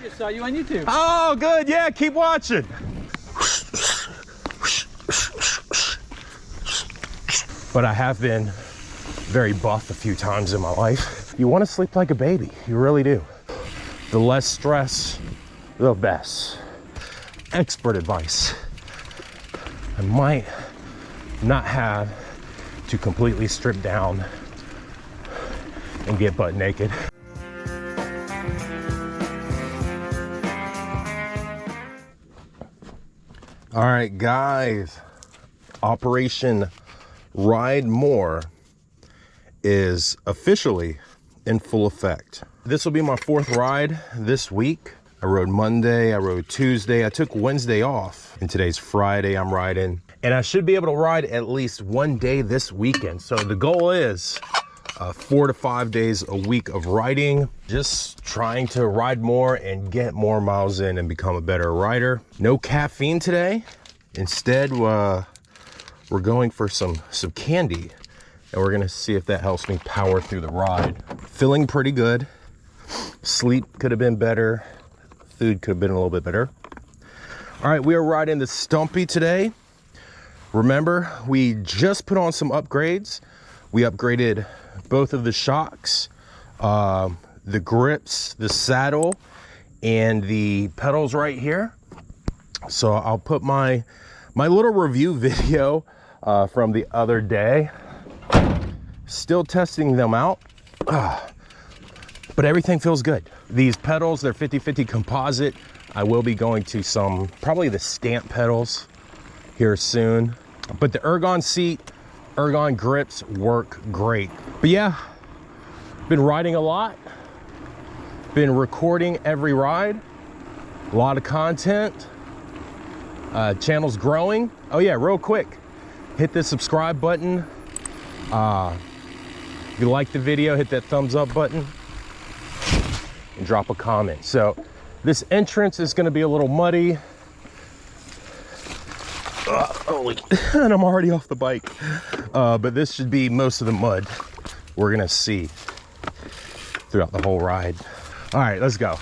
Just saw you on YouTube. Oh, good. Yeah, keep watching. But I have been very buff a few times in my life. You want to sleep like a baby. You really do. The less stress, the best. Expert advice. I might not have to completely strip down and get butt naked. All right, guys, Operation Ride More is officially in full effect. This will be my 4th ride this week. I rode Monday, I rode Tuesday, I took Wednesday off, and today's Friday I'm riding. And I should be able to ride at least one day this weekend. So the goal is 4 to 5 days a week of riding, just trying to ride more and get more miles in and become a better rider. No caffeine today. Instead, we're going for some candy, and we're gonna see if that helps me power through the ride. Feeling pretty good. Sleep could have been better. Food could have been a little bit better. All right, we are riding the Stumpy today. Remember, we just put on some upgrades. We upgraded both of the shocks, the grips, the saddle, and the pedals right here. So I'll put my little review video from the other day. Still testing them out, but everything feels good. These pedals, they're 50/50 composite. I will be going to some, probably the stamp pedals here soon. But the Ergon seat, Ergon grips work great. But yeah, been riding a lot, been recording every ride, a lot of content, channel's growing. Oh yeah, real quick, hit the subscribe button. If you like the video, hit that thumbs up button and drop a comment. So this entrance is gonna be a little muddy. And I'm already off the bike. But this should be most of the mud we're gonna see throughout the whole ride. All right, let's go.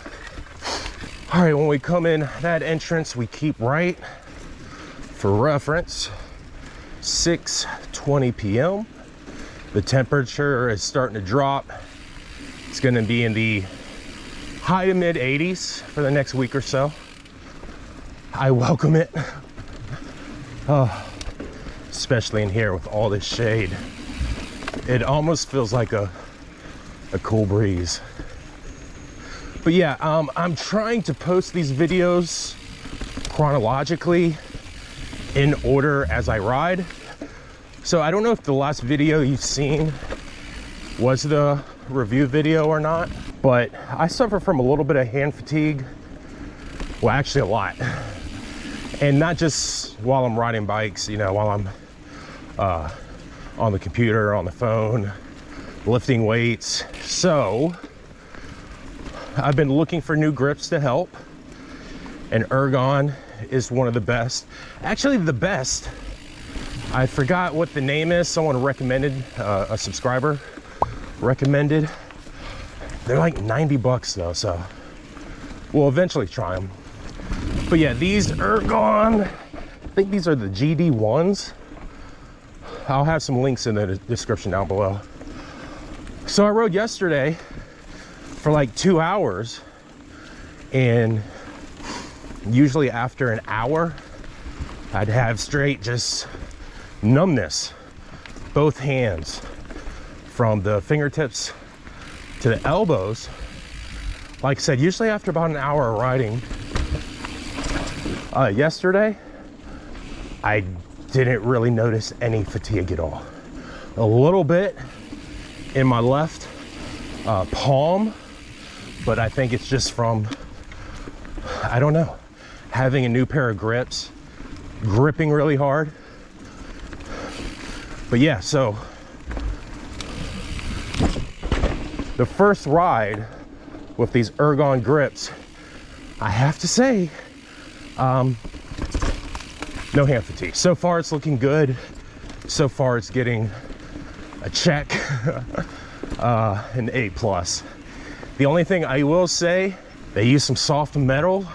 All right, when we come in that entrance, we keep right. For reference, 6:20 p.m. The temperature is starting to drop. It's gonna be in the high to mid 80s for the next week or so. I welcome it. Especially in here with all this shade. It almost feels like a cool breeze. But yeah, I'm trying to post these videos chronologically in order as I ride. So I don't know if the last video you've seen was the review video or not, but I suffer from a little bit of hand fatigue. Well, actually a lot. And not just while I'm riding bikes, you know, while I'm on the computer, on the phone, lifting weights. So I've been looking for new grips to help, and Ergon is one of the best. Actually, the best. I forgot what the name is. Someone recommended, a subscriber recommended. They're like 90 bucks though, so we'll eventually try them. But yeah, these Ergon, I think these are the GD1s. I'll have some links in the description down below. So I rode yesterday for like 2 hours, and usually after an hour, I'd have straight just numbness, both hands, from the fingertips to the elbows. Like I said, usually after about an hour of riding. Yesterday, I didn't really notice any fatigue at all. A little bit in my left palm, but I think it's just from, I don't know, having a new pair of grips, gripping really hard. But yeah, so the first ride with these Ergon grips, I have to say, no hand fatigue. So far it's looking good. So far it's getting a check, an A+. The only thing I will say They use some soft metal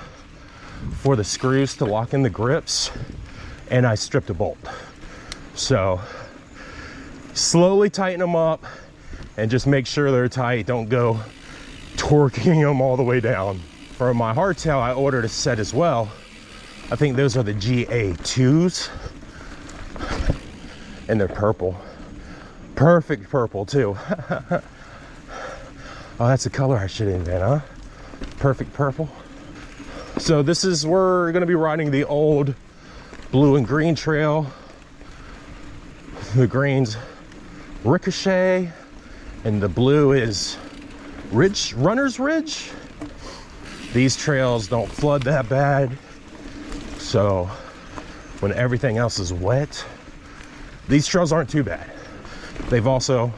for the screws to lock in the grips, and I stripped a bolt. So slowly tighten them up and just make sure they're tight. Don't go torquing them all the way down. For my hardtail, I ordered a set as well. I think those are the GA2s, and they're purple. Perfect purple too. Oh, that's the color I should invent, huh? Perfect purple. So this is, we're gonna be riding the old blue and green trail. The green's Ricochet, and the blue is Runner's Ridge. These trails don't flood that bad, so when everything else is wet, these trails aren't too bad. They've also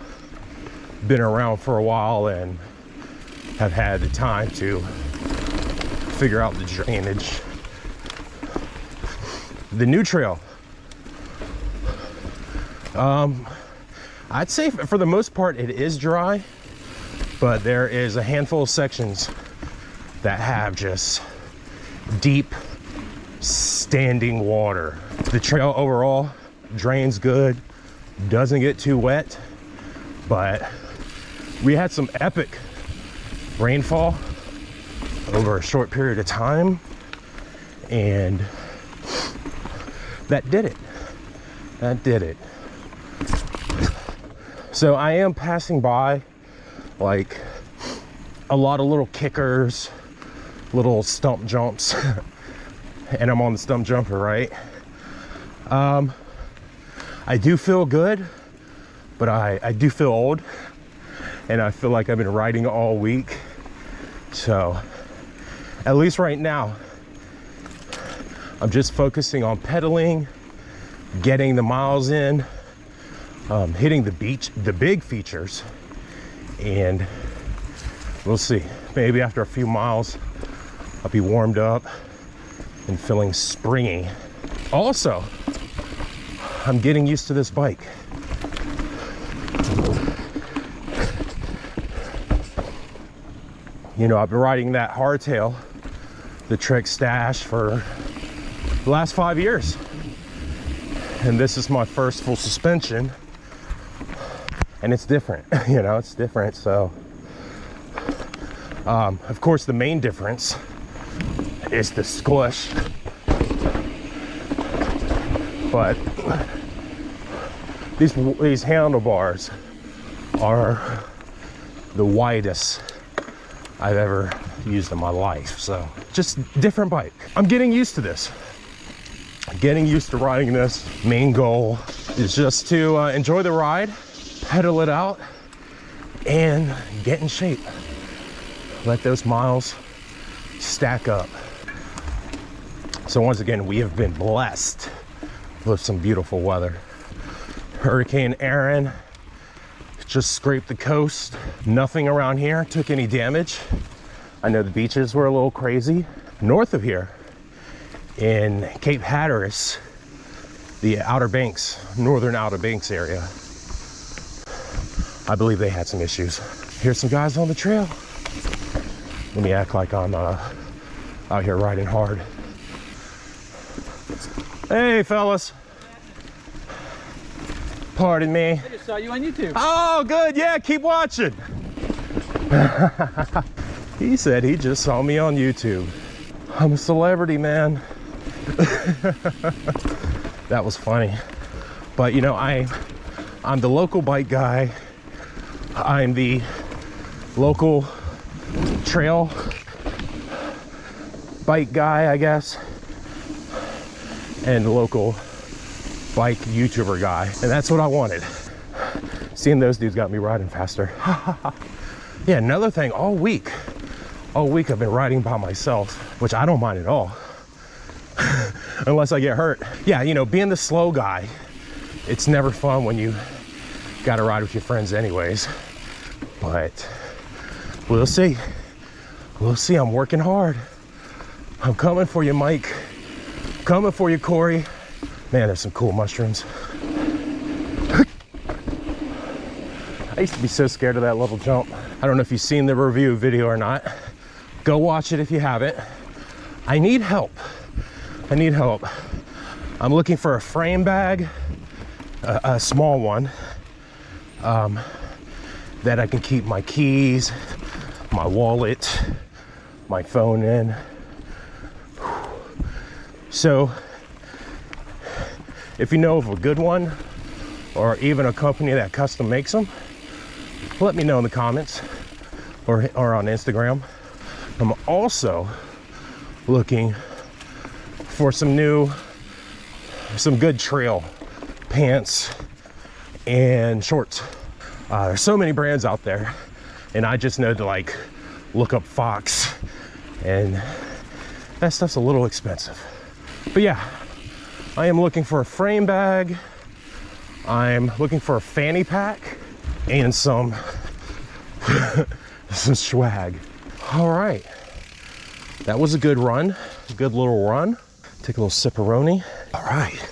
been around for a while and have had the time to figure out the drainage. The new trail, I'd say for the most part it is dry, but there is a handful of sections that have just deep standing water. The trail overall drains good, doesn't get too wet, but we had some epic rainfall over a short period of time, and that did it. So I am passing by like a lot of little kickers, little stump jumps, and I'm on the Stumpjumper, right? I do feel good, but I do feel old, and I feel like I've been riding all week. So at least right now, I'm just focusing on pedaling, getting the miles in, hitting the big features, and we'll see. Maybe after a few miles, I'll be warmed up and feeling springy. Also, I'm getting used to this bike. You know, I've been riding that hardtail, the Trek Stash, for the last 5 years. And this is my first full suspension. And it's different, you know, it's different. So, of course, the main difference is the squish. But these handlebars are the widest I've ever used in my life. So just different bike. I'm getting used to this. Getting used to riding this. Main goal is just to enjoy the ride, pedal it out, and get in shape. Let those miles stack up. So once again, we have been blessed with some beautiful weather. Hurricane Aaron just scraped the coast. Nothing around here took any damage. I know the beaches were a little crazy. North of here, in Cape Hatteras, the Outer Banks, northern Outer Banks area, I believe they had some issues. Here's some guys on the trail. Let me act like I'm out here riding hard. Hey, fellas. Pardon me. I just saw you on YouTube. Oh, good. Yeah, keep watching. He said he just saw me on YouTube. I'm a celebrity, man. That was funny. But you know, I'm the local bike guy. I'm the local trail bike guy, I guess, and the local bike YouTuber guy. And that's what I wanted. Seeing those dudes got me riding faster. Yeah, another thing, all week I've been riding by myself, which I don't mind at all. Unless I get hurt. Yeah, you know, being the slow guy, it's never fun when you gotta ride with your friends anyways. But we'll see. We'll see. I'm working hard. I'm coming for you, Mike. Coming for you, Corey. Man, there's some cool mushrooms. I used to be so scared of that little jump. I don't know if you've seen the review video or not, Go watch it if you haven't. I need help. I need help. I'm looking for a frame bag, a small one, that I can keep my keys, my wallet, my phone in. So if you know of a good one, or even a company that custom makes them, let me know in the comments or on Instagram. I'm also looking for some good trail pants and shorts. There's so many brands out there, and I just know to like look up Fox, and that stuff's a little expensive. But yeah, I am looking for a frame bag. I'm looking for a fanny pack and some some swag. All right, that was a good run, a good little run. Take a little sipperoni. All right.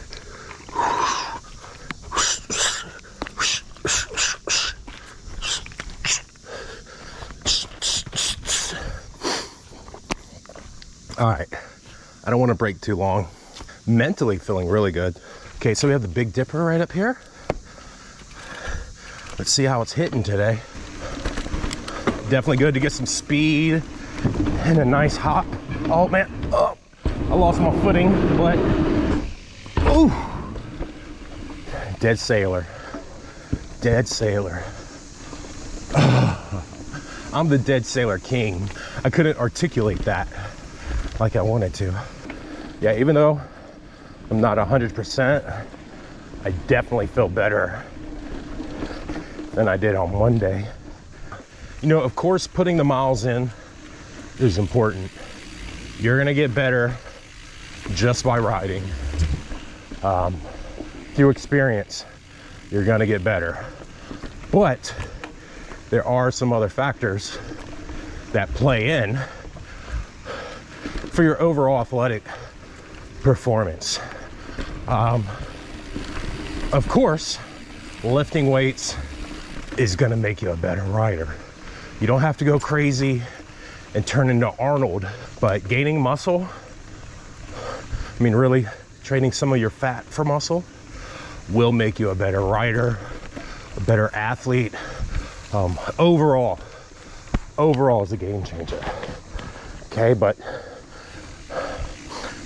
All right, I don't want to break too long. Mentally feeling really good. Okay, so we have the Big Dipper right up here. Let's see how it's hitting today. Definitely good to get some speed and a nice hop. Oh man, oh, I lost my footing, but ooh, dead sailor, dead sailor. I'm the dead sailor king. I couldn't articulate that like I wanted to. Yeah, even though I'm not 100%, I definitely feel better than I did on Monday. You know, of course, putting the miles in is important. You're gonna get better just by riding. Through experience, you're gonna get better. But there are some other factors that play in for your overall athletic performance. Of course, lifting weights is gonna make you a better rider. You don't have to go crazy and turn into Arnold, but gaining muscle, I mean really trading some of your fat for muscle, will make you a better rider, a better athlete. Overall is a game changer. Okay, but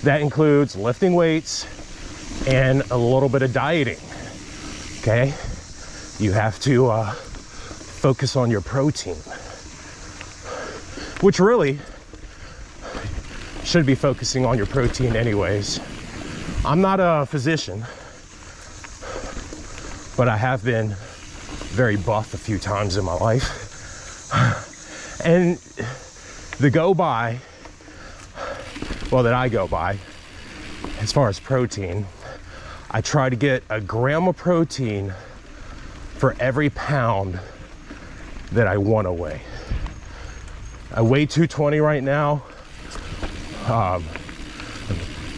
that includes lifting weights and a little bit of dieting. Okay, you have to focus on your protein, which really should be focusing on your protein anyways. I'm not a physician, but I have been very buff a few times in my life. And the go-by, well, that I go by, as far as protein, I try to get a gram of protein for every pound that I want to weigh. I weigh 220 right now.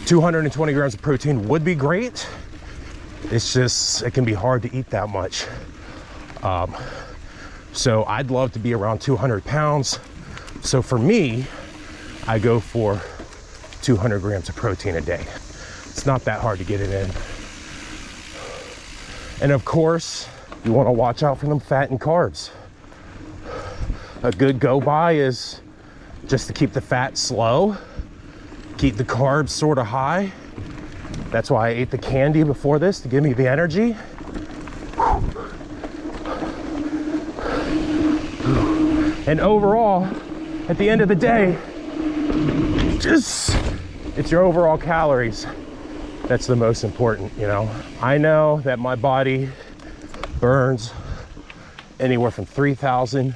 220 grams of protein would be great. It's just, it can be hard to eat that much. So I'd love to be around 200 pounds. So for me, I go for 200 grams of protein a day. It's not that hard to get it in. And of course, you want to watch out for them fat and carbs. A good go-by is just to keep the fat slow, keep the carbs sort of high. That's why I ate the candy before this, to give me the energy. And overall, at the end of the day, it's your overall calories that's the most important, you know. I know that my body burns anywhere from 3,000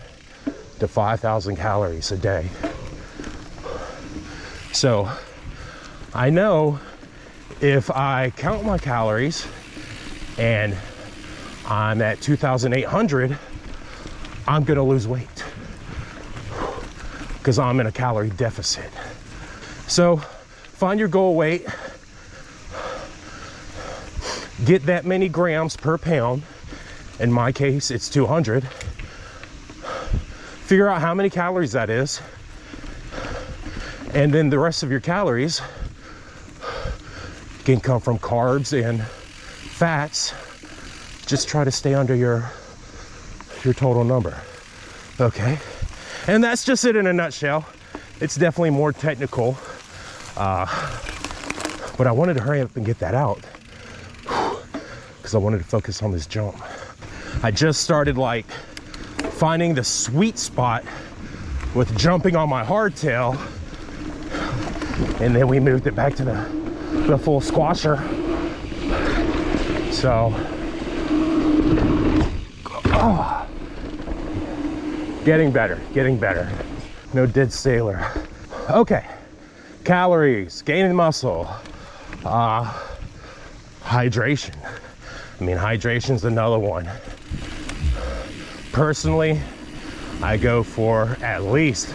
to 5,000 calories a day. So I know if I count my calories and I'm at 2,800, I'm gonna lose weight because I'm in a calorie deficit. So find your goal weight, get that many grams per pound. In my case, it's 200. Figure out how many calories that is, And then the rest of your calories can come from carbs and fats. Just try to stay under your total number. Okay, and that's just it in a nutshell. It's definitely more technical, but I wanted to hurry up and get that out because I wanted to focus on this jump. I just started like finding the sweet spot with jumping on my hardtail, and then we moved it back to the full squasher. So getting better. No dead sailor. Okay, calories, gaining muscle, hydration. I mean, hydration's another one. Personally, I go for at least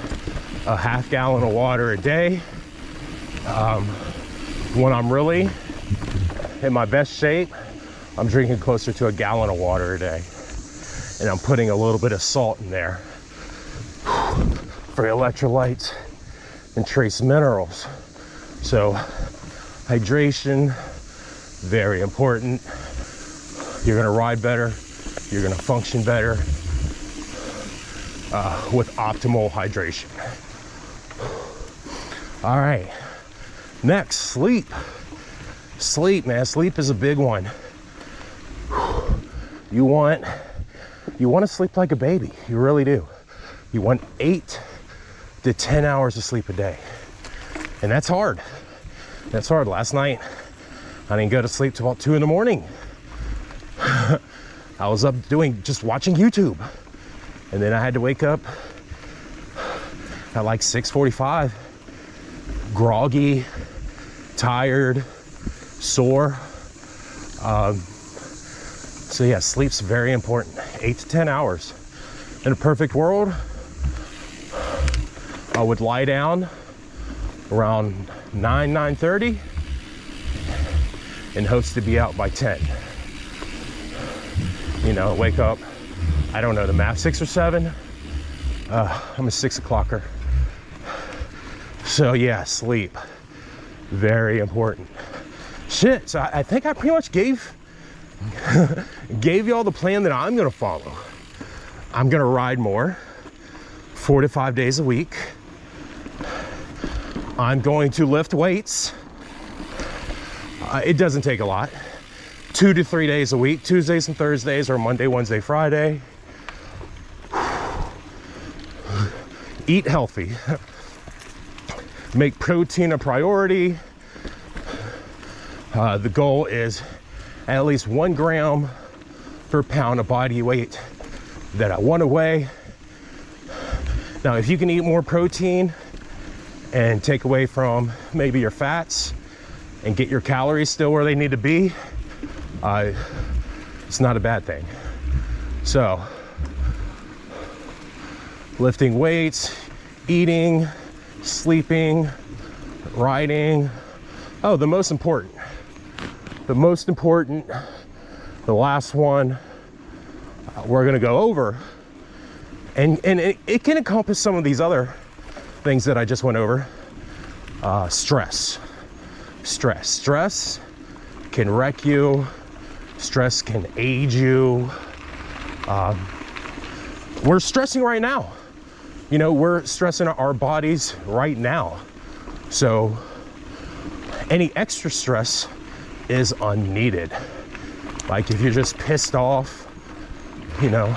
a half gallon of water a day. When I'm really in my best shape, I'm drinking closer to a gallon of water a day. And I'm putting a little bit of salt in there for electrolytes and trace minerals. So hydration, very important. You're gonna ride better, you're gonna function better with optimal hydration. All right, next, sleep. Sleep, man, sleep is a big one. You want to sleep like a baby, you really do. You want 8 to 10 hours of sleep a day. And that's hard. That's hard. Last night, I didn't go to sleep till about 2 in the morning. I was up just watching YouTube. And then I had to wake up at like 6:45, groggy, tired, sore. So yeah, sleep's very important. 8 to 10 hours. In a perfect world, I would lie down around 9:30 and hopes to be out by 10. You know, wake up, I don't know the math, 6 or 7. I'm a 6 o'clocker. So yeah, sleep, very important. Shit, so I think I pretty much gave y'all the plan that I'm gonna follow. I'm gonna ride more, 4 to 5 days a week. I'm going to lift weights. It doesn't take a lot. 2 to 3 days a week, Tuesdays and Thursdays, or Monday, Wednesday, Friday. Eat healthy. Make protein a priority. The goal is at least 1 gram per pound of body weight that I want to weigh. Now, if you can eat more protein and take away from maybe your fats and get your calories still where they need to be, it's not a bad thing. So, lifting weights, eating, sleeping, riding. Oh, the most important, the last one we're gonna go over, and it can encompass some of these other things that I just went over. Stress can wreck you. Stress can age you. We're stressing right now. You know, we're stressing our bodies right now. So any extra stress is unneeded. Like if you're just pissed off, you know,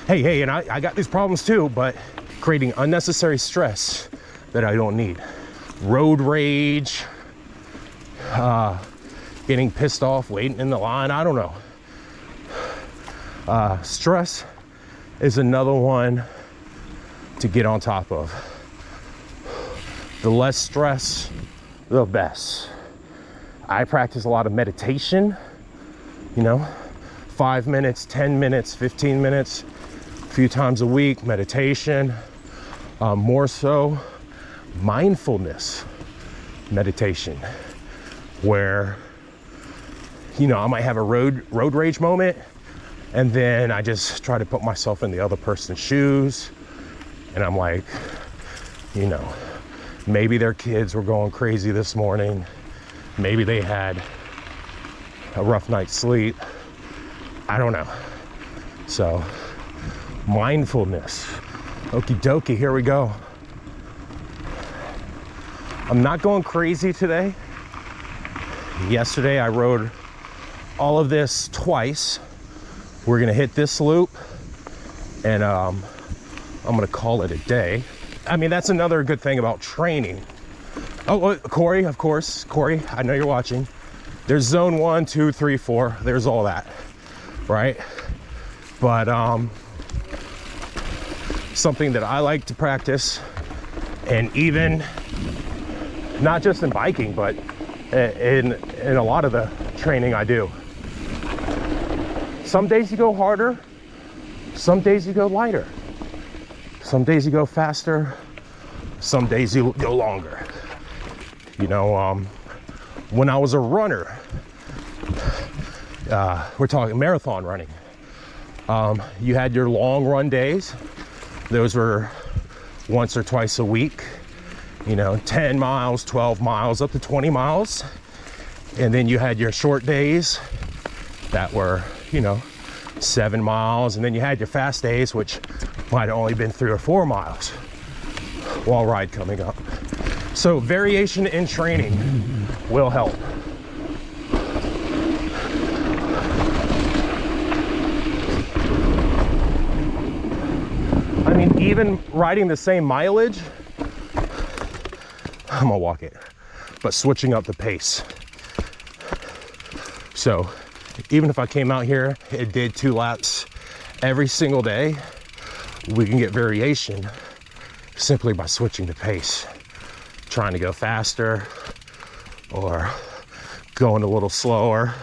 hey, and I got these problems too, but creating unnecessary stress that I don't need. Road rage, getting pissed off, waiting in the line, I don't know. Stress is another one to get on top of. The less stress, the best. I practice a lot of meditation, you know, 5 minutes, 10 minutes, 15 minutes, a few times a week, meditation. More so, mindfulness meditation, where, you know, I might have a road rage moment, and then I just try to put myself in the other person's shoes, and I'm like, you know, Maybe their kids were going crazy this morning. Maybe they had a rough night's sleep. I don't know. So, mindfulness. Okie dokie, here we go. I'm not going crazy today. Yesterday I rode all of this twice. We're gonna hit this loop and I'm gonna call it a day. I mean, that's another good thing about training. Oh, Corey, of course. Corey, I know you're watching. There's zone 1, 2, 3, 4. There's all that, right? But something that I like to practice, and even not just in biking, but in a lot of the training I do. Some days you go harder, some days you go lighter. Some days you go faster, some days you go longer. You know, when I was a runner, we're talking marathon running, you had your long run days. Those were once or twice a week, you know, 10 miles, 12 miles, up to 20 miles. And then you had your short days that were, you know, 7 miles. And then you had your fast days, which might have only been 3 or 4 miles. Wall ride coming up. So variation in training will help. I mean, even riding the same mileage, I'm gonna walk it, but switching up the pace. So even if I came out here and did 2 laps every single day, we can get variation simply by switching the pace. Trying to go faster or going a little slower.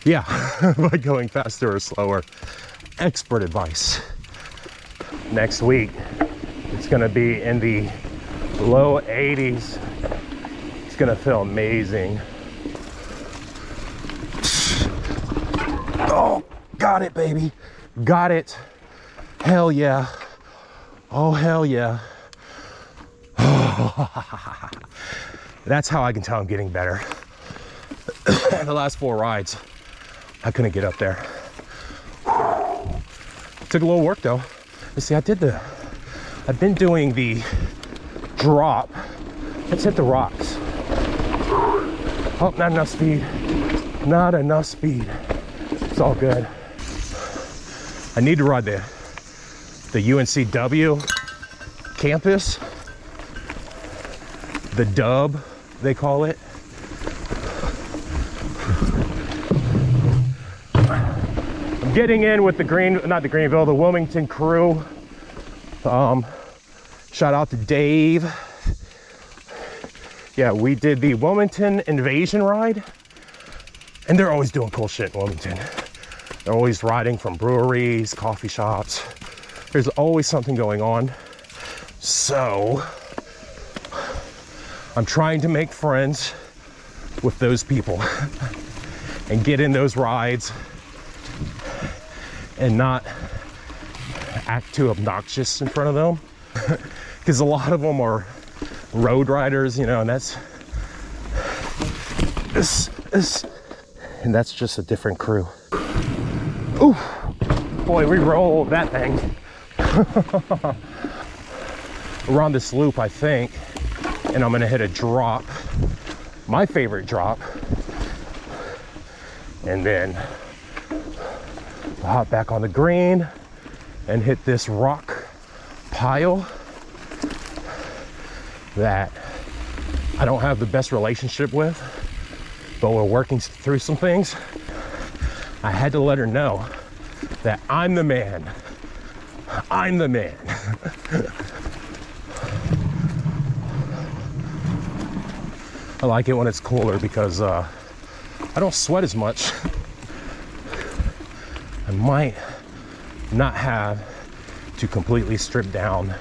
Yeah, by going faster or slower. Expert advice. Next week, it's gonna be in the low 80s. It's gonna feel amazing. Oh, got it, baby. Got it. Hell yeah. Oh, hell yeah. That's how I can tell I'm getting better. The last 4 rides, I couldn't get up there. Took a little work though. You see, I've been doing the drop. Let's hit the rocks. Oh, not enough speed. Not enough speed. It's all good. I need to ride the UNCW campus, the dub, they call it. I'm getting in with the the Wilmington crew. Shout out to Dave. Yeah, we did the Wilmington Invasion ride, and they're always doing cool shit in Wilmington. They're always riding from breweries, coffee shops. There's always something going on. So I'm trying to make friends with those people and get in those rides and not act too obnoxious in front of them. Because a lot of them are road riders, you know, and that's just a different crew. Ooh, boy, we rolled that thing. We're on this loop, I think, and I'm gonna hit a drop, my favorite drop, and then I'll hop back on the green and hit this rock pile that I don't have the best relationship with, but we're working through some things. I had to let her know that I'm the man. I'm the man. I like it when it's cooler because I don't sweat as much. I might not have to completely strip down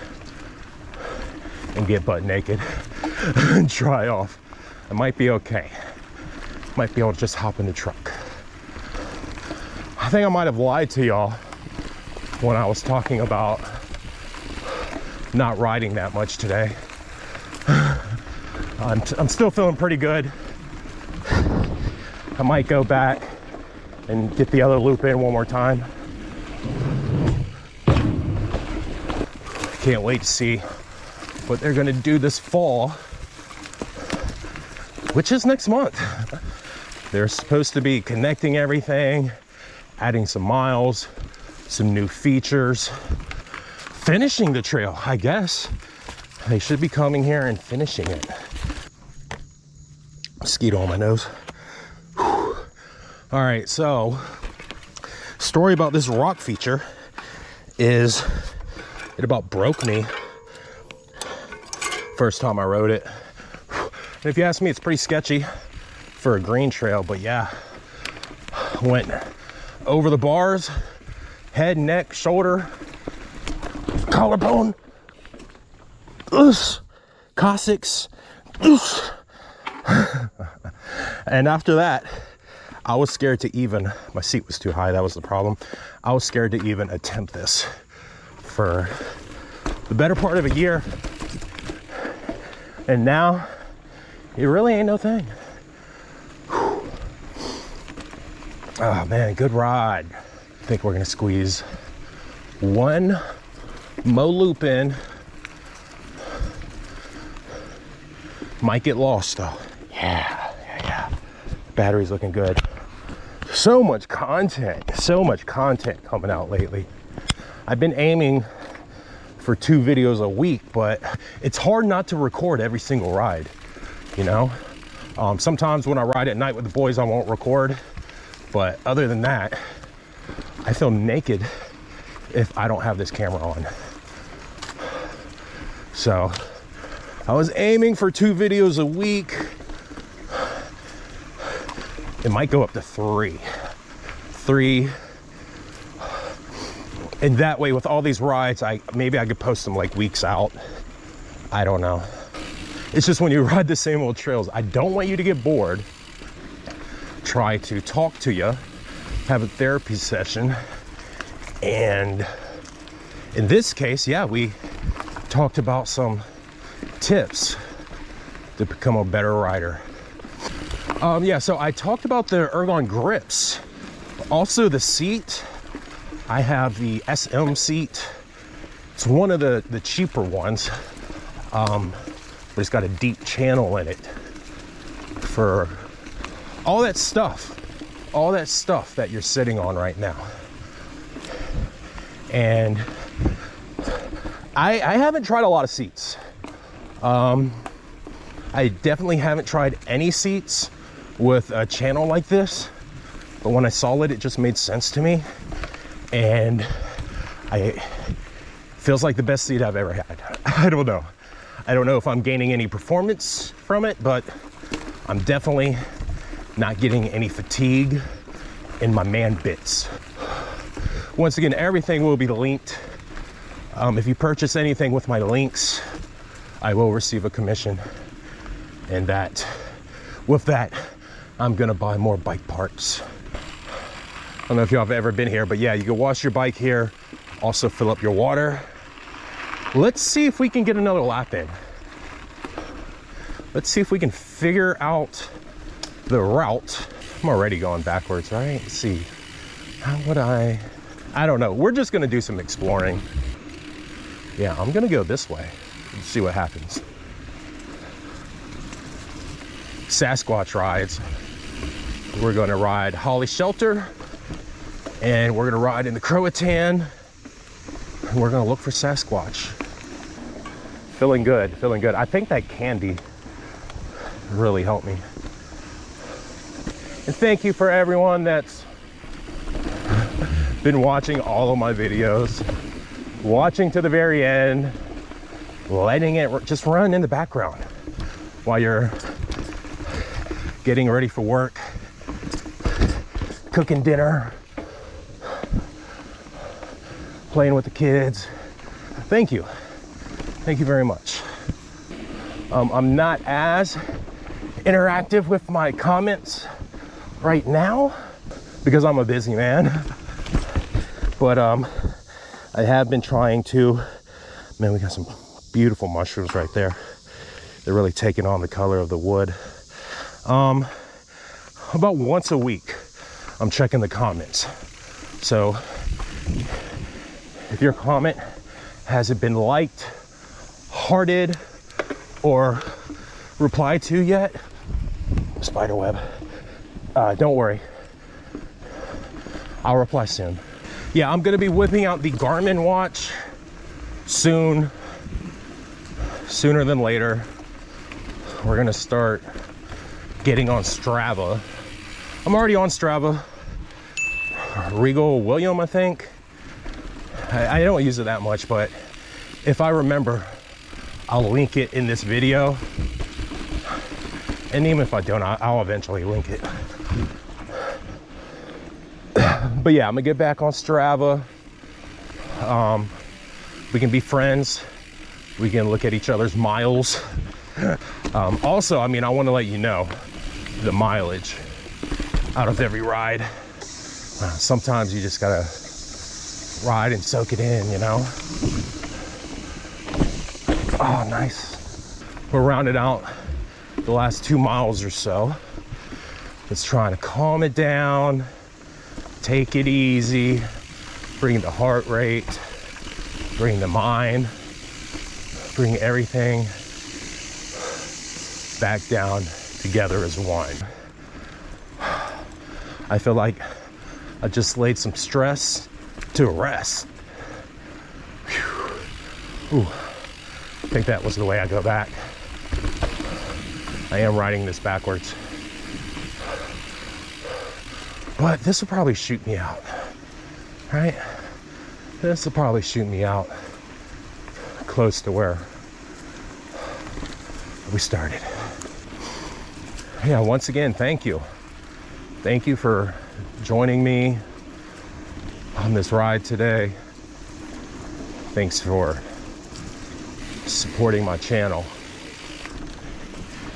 and get butt naked and dry off. I might be okay. Might be able to just hop in the truck. I think I might have lied to y'all when I was talking about not riding that much today. I'm still feeling pretty good. I might go back and get the other loop in one more time. Can't wait to see what they're gonna do this fall, which is next month. They're supposed to be connecting everything, adding some miles, some new features, finishing the trail, I guess. They should be coming here and finishing it. Mosquito on my nose. Whew. All right, so story about this rock feature is it about broke me first time I rode it. And if you ask me, it's pretty sketchy for a green trail, but yeah, went over the bars, head, neck, shoulder, collarbone, coccyx, and after that, I was scared to even, my seat was too high, that was the problem. I was scared to even attempt this for the better part of a year. And now, it really ain't no thing. Whew. Oh man, good ride. I think we're gonna squeeze one mo loop in. Might get lost though. Yeah. Battery's looking good. So much content coming out lately. I've been aiming for 2 videos a week, but it's hard not to record every single ride, you know? Sometimes when I ride at night with the boys, I won't record, but other than that, I feel naked if I don't have this camera on. So I was aiming for 2 videos a week. It might go up to 3. And that way, with all these rides, maybe I could post them like weeks out. I don't know. It's just when you ride the same old trails, I don't want you to get bored. Try to talk to you, have a therapy session. And in this case, yeah, we talked about some tips to become a better rider. Yeah, so I talked about the Ergon grips. Also the seat, I have the SM seat. It's one of the cheaper ones, but it's got a deep channel in it for all that stuff that you're sitting on right now. And I haven't tried a lot of seats. I definitely haven't tried any seats with a channel like this, but when I saw it, it just made sense to me. And feels like the best seat I've ever had. I don't know if I'm gaining any performance from it, but I'm definitely not getting any fatigue in my man bits. Once again, everything will be linked. If you purchase anything with my links, I will receive a commission. And with that, I'm gonna buy more bike parts. I don't know if y'all have ever been here, but yeah, you can wash your bike here, also fill up your water. Let's see if we can get another lap in. Let's see if we can figure out the route. I'm already going backwards, right? Let's see, how would I don't know. We're just gonna do some exploring. Yeah, I'm gonna go this way and see what happens. Sasquatch rides. We're gonna ride Holly Shelter, and we're gonna ride in the Croatan, and we're gonna look for Sasquatch. Feeling good. I think that candy really helped me. And thank you for everyone that's been watching all of my videos, watching to the very end, letting it just run in the background while you're getting ready for work, cooking dinner, playing with the kids. Thank you very much. I'm not as interactive with my comments right now because I'm a busy man, but I have been trying to. Man, we got some Beautiful mushrooms right there. They're really taking on the color of the wood. About once a week, I'm checking the comments. So if your comment hasn't been liked, hearted, or replied to yet, spider web, don't worry, I'll reply soon. Yeah, I'm gonna be whipping out the Garmin watch soon, sooner than later. We're gonna start getting on Strava. I'm already on Strava. Regal William, I think. I don't use it that much, but if I remember, I'll link it in this video. And even if I don't, I'll eventually link it. But yeah, I'm gonna get back on Strava. We can be friends. We can look at each other's miles. Also, I mean, I want to let you know the mileage out of every ride. Sometimes you just gotta ride and soak it in, you know? Oh, nice. We're rounding out the last 2 miles or so. Just trying to calm it down, take it easy, bring the heart rate, bring the mind, bring everything back down together as one. I feel like I just laid some stress to rest. Whew. Ooh, I think that was the way I go back. I am riding this backwards. But this will probably shoot me out, right? This will probably shoot me out close to where we started. Yeah, once again, thank you. Thank you for joining me on this ride today. Thanks for supporting my channel.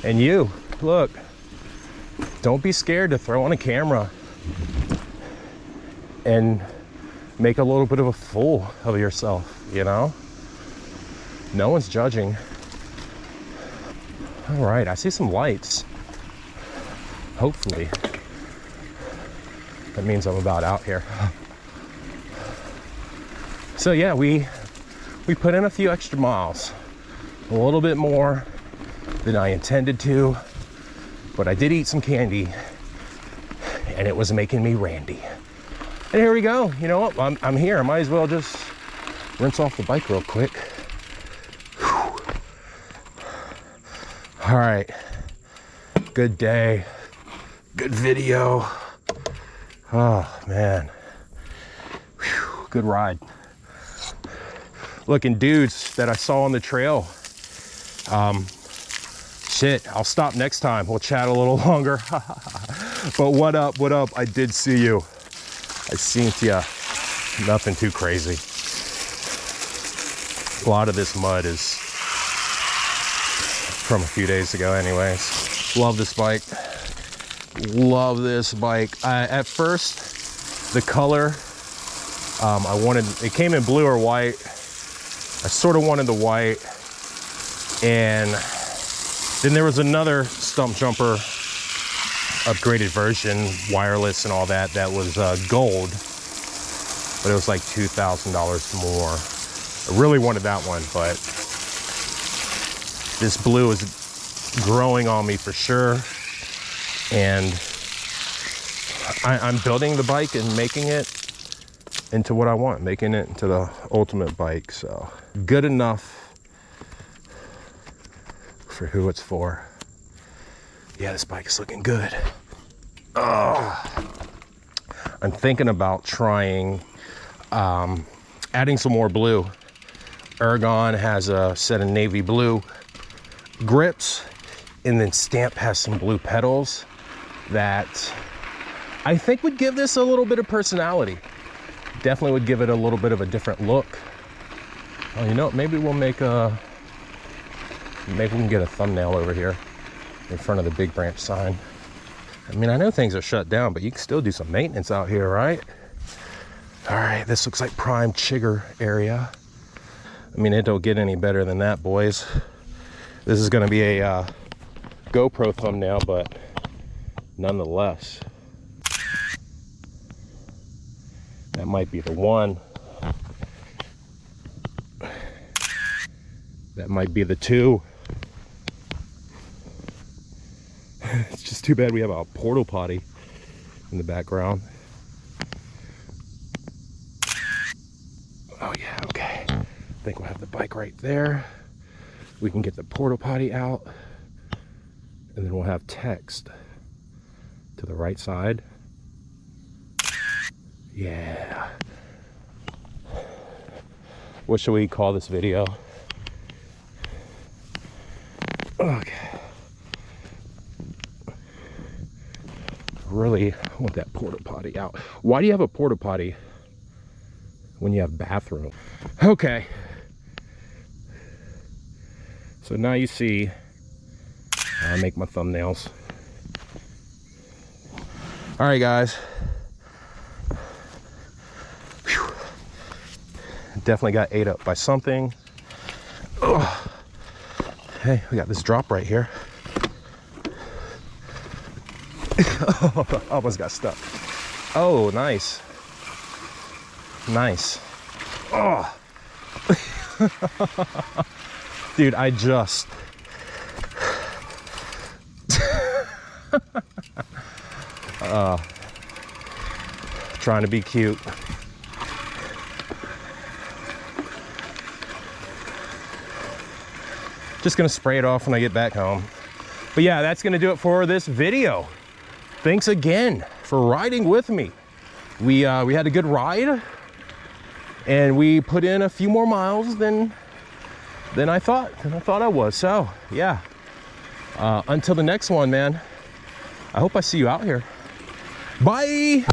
And you, look, don't be scared to throw on a camera and make a little bit of a fool of yourself, you know? No one's judging. All right, I see some lights. Hopefully. That means I'm about out here. So yeah, we put in a few extra miles, a little bit more than I intended to, but I did eat some candy and it was making me randy. And here we go. You know what? I'm here. I might as well just rinse off the bike real quick. Whew. All right. Good day. Good video. Oh, man. Whew. Good ride. Looking dudes that I saw on the trail. Shit, I'll stop next time. We'll chat a little longer. But what up? What up? I did see you. I seen ya. Nothing too crazy. A lot of this mud is from a few days ago anyways. Love this bike. Love this bike. At first, the color, it came in blue or white. I sort of wanted the white. And then there was another Stumpjumper upgraded version, wireless and all that, that was gold, but it was like $2,000 more. I really wanted that one, but this blue is growing on me for sure. And I'm building the bike and making it into what I want, making it into the ultimate bike. So good enough for who it's for. Yeah, this bike is looking good. Oh, I'm thinking about trying adding some more blue. Ergon has a set of navy blue grips, and then Stamp has some blue pedals that I think would give this a little bit of personality. Definitely would give it a little bit of a different look. Oh, you know, maybe we'll maybe we can get a thumbnail over here in front of the Big Branch sign. I mean, I know things are shut down, but you can still do some maintenance out here, right? All right, this looks like prime chigger area. I mean, it don't get any better than that, boys. This is gonna be a GoPro thumbnail, but nonetheless, that might be the one. That might be the two. It's just too bad we have a porta potty in the background. Oh yeah, okay. I think we'll have the bike right there. We can get the porta potty out, and then we'll have text to the right side. Yeah. What should we call this video? Okay. Really want that porta potty out. Why do you have a porta potty when you have bathroom? Okay. So now you see I make my thumbnails. All right, guys. Whew. Definitely got ate up by something. Ugh. Hey, we got this drop right here. Oh, almost got stuck. Oh, nice. Nice. Oh. Dude, I just... trying to be cute. Just gonna spray it off when I get back home. But yeah, that's gonna do it for this video. Thanks again for riding with me. We had a good ride, and we put in a few more miles than I thought I was. So yeah, until the next one, man, I hope I see you out here. Bye.